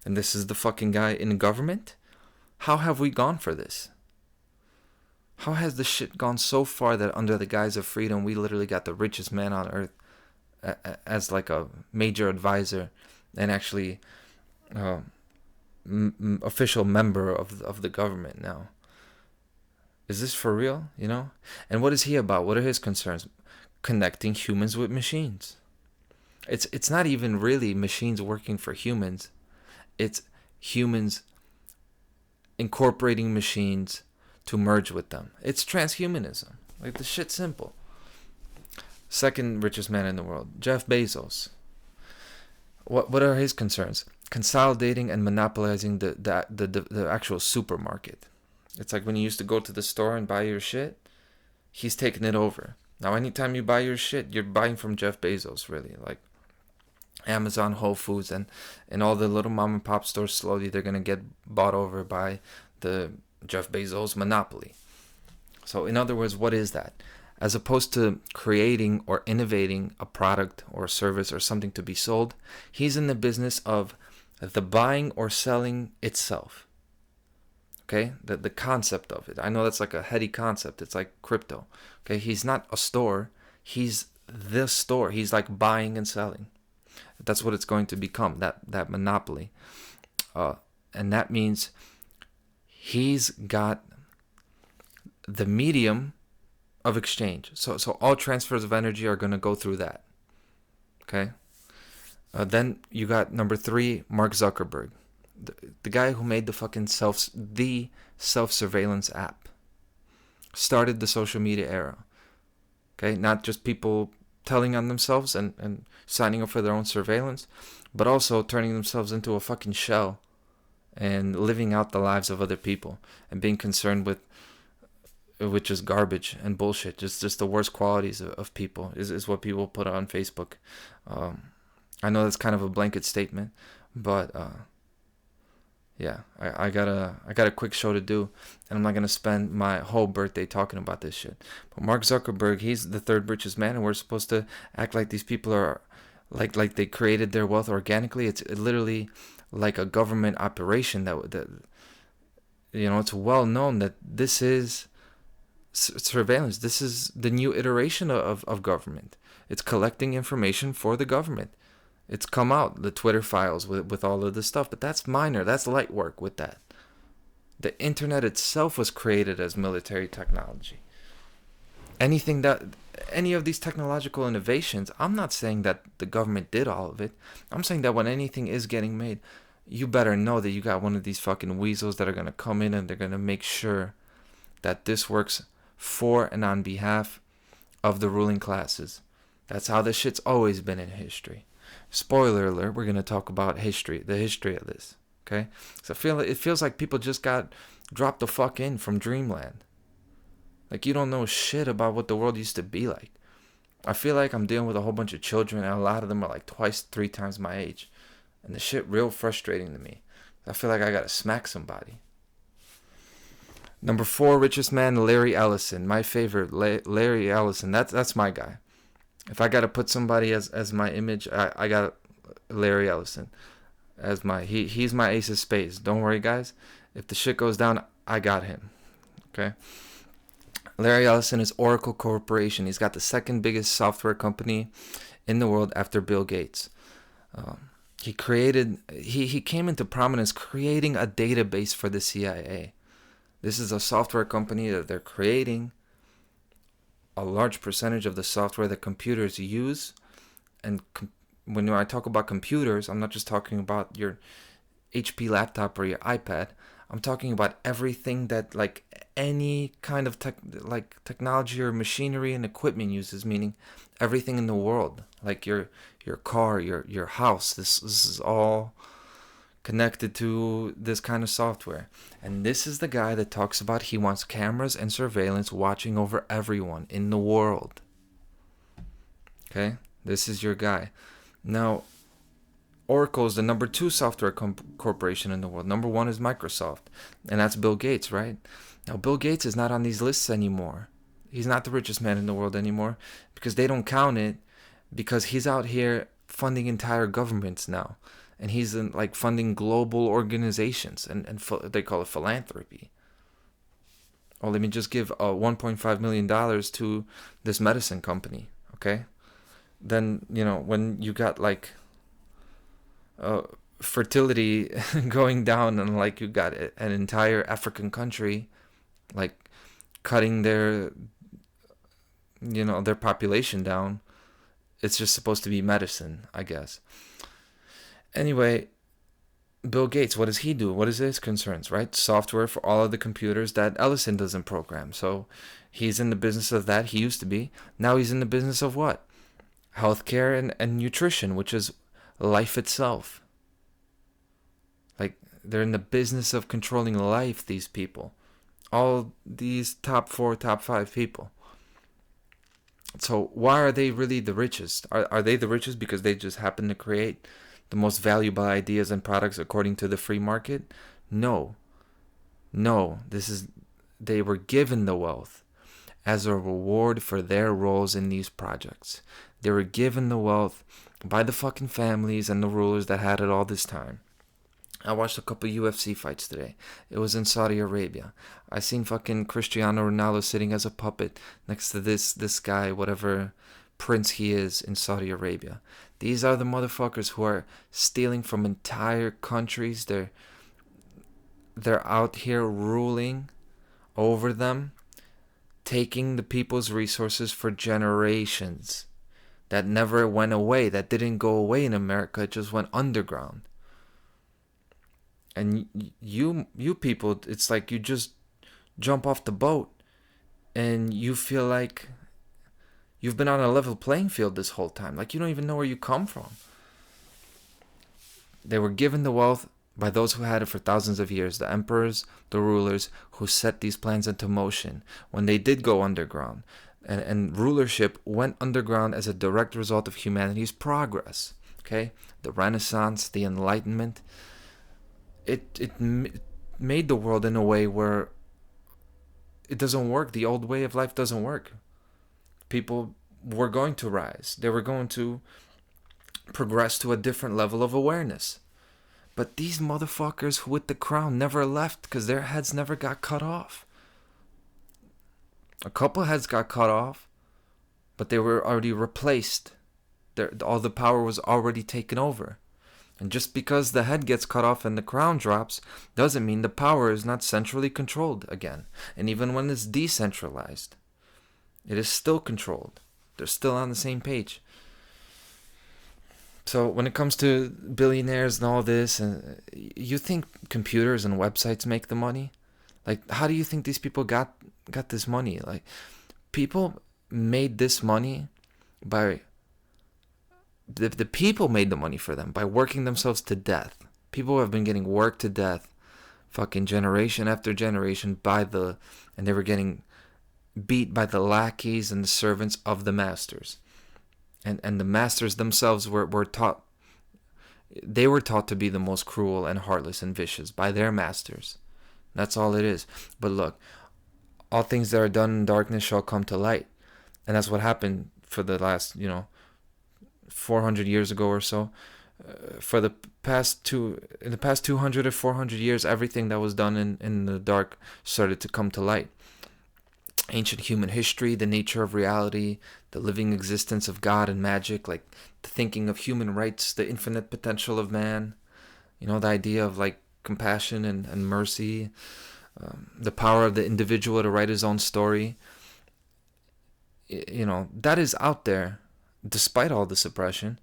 and this is the fucking guy in government. How have we gone for this? How has the shit gone so far that under the guise of freedom, we literally got the richest man on earth as like a major advisor and actually uh, official member of the government now? Is this for real? You know? And what is he about? What are his concerns? Connecting humans with machines. It's not even really machines working for humans. It's humans incorporating machines to merge with them. It's transhumanism. Like the shit's simple. Second richest man in the world, Jeff Bezos. What are his concerns? Consolidating and monopolizing the actual supermarket. It's like when you used to go to the store and buy your shit, he's taking it over. Now, anytime you buy your shit, you're buying from Jeff Bezos, really. Like Amazon, Whole Foods, and all the little mom and pop stores, slowly they're going to get bought over by the Jeff Bezos monopoly. So, in other words, what is that? As opposed to creating or innovating a product or a service or something to be sold, he's in the business of the buying or selling itself. Okay, the concept of it. I know that's like a heady concept. It's like crypto. Okay, he's not a store. He's the store. He's like buying and selling. That's what it's going to become. That monopoly, and that means he's got the medium of exchange. So all transfers of energy are going to go through that. Okay. Then you got number 3, Mark Zuckerberg. The guy who made the fucking self-surveillance app, started the social media era. Okay, not just people telling on themselves and signing up for their own surveillance, but also turning themselves into a fucking shell and living out the lives of other people and being concerned with just garbage and bullshit, just the worst qualities of people is what people put on Facebook. I know that's kind of a blanket statement, but yeah, I got a quick show to do, and I'm not gonna spend my whole birthday talking about this shit. But Mark Zuckerberg, he's the third richest man, and we're supposed to act like these people are like they created their wealth organically. It's literally like a government operation that it's well known that this is surveillance. This is the new iteration of government. It's collecting information for the government. It's come out, the Twitter files with all of this stuff, but that's minor. That's light work with that. The internet itself was created as military technology. Any of these technological innovations, I'm not saying that the government did all of it. I'm saying that when anything is getting made, you better know that you got one of these fucking weasels that are going to come in and they're going to make sure that this works for and on behalf of the ruling classes. That's how this shit's always been in history. Spoiler alert, we're going to talk about the history of this, okay? So it feels like people just got dropped the fuck in from dreamland. Like you don't know shit about what the world used to be like. I feel like I'm dealing with a whole bunch of children, and a lot of them are like twice, 3 times my age. And the shit real frustrating to me. I feel like I got to smack somebody. Number 4 richest man, Larry Ellison. My favorite, Larry Ellison. That's my guy. If I gotta put somebody as my image, I got Larry Ellison as he's my ace of spades. Don't worry, guys. If the shit goes down, I got him. Okay. Larry Ellison is Oracle Corporation. He's got the second biggest software company in the world after Bill Gates. He came into prominence creating a database for the CIA. This is a software company that they're creating a large percentage of the software that computers use. And when I talk about computers, I'm not just talking about your HP laptop or your iPad. I'm talking about everything that like any kind of technology or machinery and equipment uses, meaning everything in the world, like your car, your house. This is all connected to this kind of software. And this is the guy that talks about he wants cameras and surveillance watching over everyone in the world. Okay? This is your guy. Now, Oracle is the number 2 software corporation in the world. Number 1 is Microsoft. And that's Bill Gates, right? Now, Bill Gates is not on these lists anymore. He's not the richest man in the world anymore because they don't count it, because he's out here funding entire governments now. And he's in, like, funding global organizations. And they call it philanthropy. Oh, let me just give $1.5 million to this medicine company, okay? Then, when you got, like, fertility going down, and like you got an entire African country like cutting their population down, it's just supposed to be medicine, I guess. Anyway, Bill Gates, what does he do? What is his concerns, right? Software for all of the computers that Ellison doesn't program. So he's in the business of that. He used to be. Now he's in the business of what? Healthcare and nutrition, which is life itself. Like, they're in the business of controlling life, these people. All these top 4, top 5 people. So why are they really the richest? Are they the richest because they just happen to create the most valuable ideas and products according to the free market? No. They were given the wealth as a reward for their roles in these projects. They were given the wealth by the fucking families and the rulers that had it all this time. I watched a couple UFC fights today. It was in Saudi Arabia. I seen fucking Cristiano Ronaldo sitting as a puppet next to this guy, whatever prince he is, in Saudi Arabia. These are the motherfuckers who are stealing from entire countries. They're out here ruling over them, taking the people's resources for generations. That never went away. That didn't go away in America. It just went underground. And you people, it's like you just jump off the boat and you feel like you've been on a level playing field this whole time. Like, you don't even know where you come from. They were given the wealth by those who had it for thousands of years. The emperors, the rulers who set these plans into motion when they did go underground. And rulership went underground as a direct result of humanity's progress. Okay? The Renaissance, the Enlightenment. It made the world in a way where it doesn't work. The old way of life doesn't work. People were going to rise. They were going to progress to a different level of awareness. But these motherfuckers with the crown never left because their heads never got cut off. A couple heads got cut off, but they were already replaced. All the power was already taken over. And just because the head gets cut off and the crown drops doesn't mean the power is not centrally controlled again. And even when it's decentralized, it is still controlled. They're still on the same page. So when it comes to billionaires and all this, and you think computers and websites make the money? Like, how do you think these people got this money? Like, people made this money by... The people made the money for them by working themselves to death. People have been getting worked to death fucking generation after generation and they were getting beat by the lackeys and the servants of the masters. And the masters themselves were taught to be the most cruel and heartless and vicious by their masters. That's all it is. But look, all things that are done in darkness shall come to light. And that's what happened for the last, 400 years ago or so. In the past 200 or 400 years, everything that was done in the dark started to come to light. Ancient human history, the nature of reality, the living existence of God and magic, like the thinking of human rights, the infinite potential of man, the idea of like compassion and mercy, the power of the individual to write his own story. That is out there. Despite all the suppression,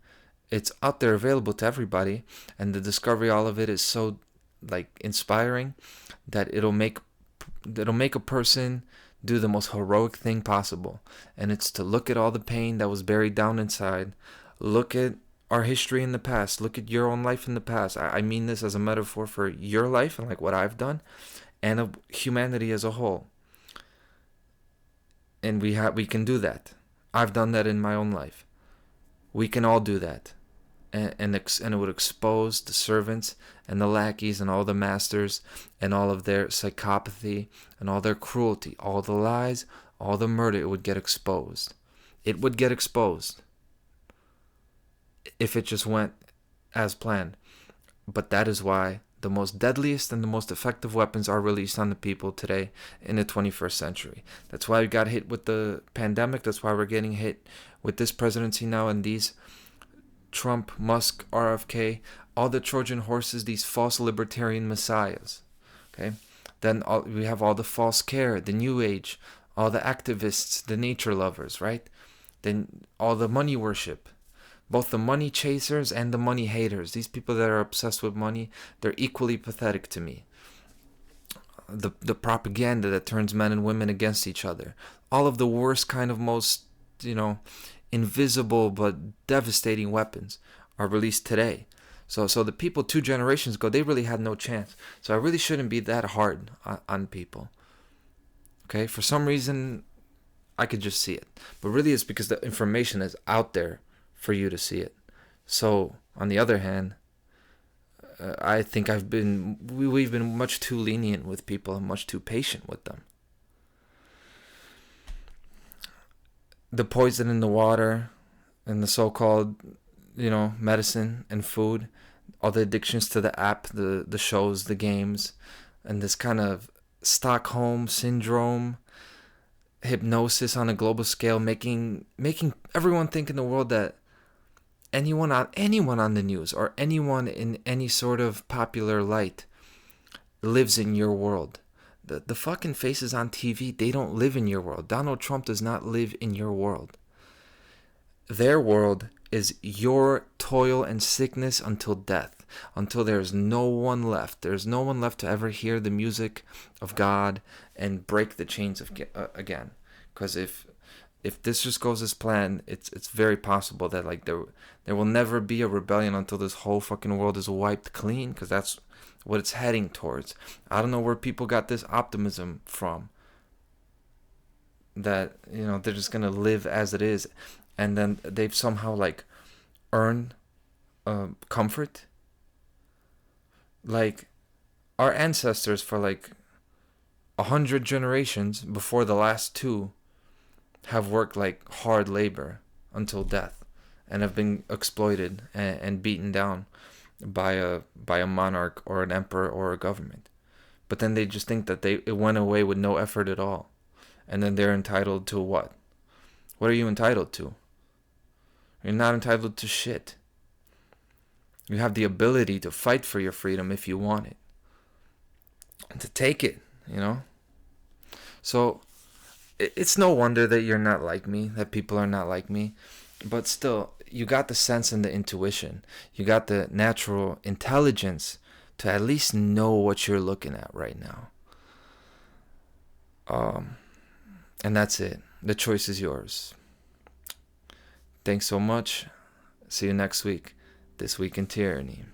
it's out there available to everybody, and the discovery all of it is so like inspiring that it'll make a person do the most heroic thing possible, and it's to look at all the pain that was buried down inside, look at our history in the past. Look at your own life in the past. I mean this as a metaphor for your life and like what I've done, and of humanity as a whole. And we can do that. I've done that in my own life. We can all do that. And it would expose the servants and the lackeys and all the masters and all of their psychopathy and all their cruelty, all the lies, all the murder. It would get exposed. It would get exposed if it just went as planned. But that is why the most deadliest and the most effective weapons are released on the people today in the 21st century. That's why we got hit with the pandemic. That's why we're getting hit with this presidency now and these Trump, Musk, RFK, all the Trojan horses, these false libertarian messiahs. Okay? Then we have all the false care, the new age, all the activists, the nature lovers, right? Then all the money worship. Both the money chasers and the money haters. These people that are obsessed with money, they're equally pathetic to me. The propaganda that turns men and women against each other. All of the worst kind of most, invisible but devastating weapons are released today. So the people 2 generations ago, they really had no chance. So I really shouldn't be that hard on people. Okay? For some reason, I could just see it. But really it's because the information is out there for you to see it. So, on the other hand, I think we've been much too lenient with people and much too patient with them. The poison in the water and the so-called, medicine and food, all the addictions to the app, the shows, the games, and this kind of Stockholm syndrome, hypnosis on a global scale, making everyone think in the world that anyone on the news or anyone in any sort of popular light lives in your world. The fucking faces on TV, they don't live in your world. Donald Trump does not live in your world. Their world is your toil and sickness until death, until there's no one left. There's no one left to ever hear the music of God and break the chains again. Because if this just goes as planned, it's very possible that like there will never be a rebellion until this whole fucking world is wiped clean, because that's what it's heading towards. I don't know where people got this optimism from, that they're just gonna live as it is, and then they've somehow like earned comfort. Like our ancestors for like 100 generations before the last 2 have worked like hard labor until death and have been exploited and beaten down by a monarch or an emperor or a government. But then they just think that it went away with no effort at all. And then they're entitled to what? What are you entitled to? You're not entitled to shit. You have the ability to fight for your freedom if you want it. And to take it, So it's no wonder that you're not like me, that people are not like me. But still, you got the sense and the intuition. You got the natural intelligence to at least know what you're looking at right now. And that's it. The choice is yours. Thanks so much. See you next week. This Week in Tyranny.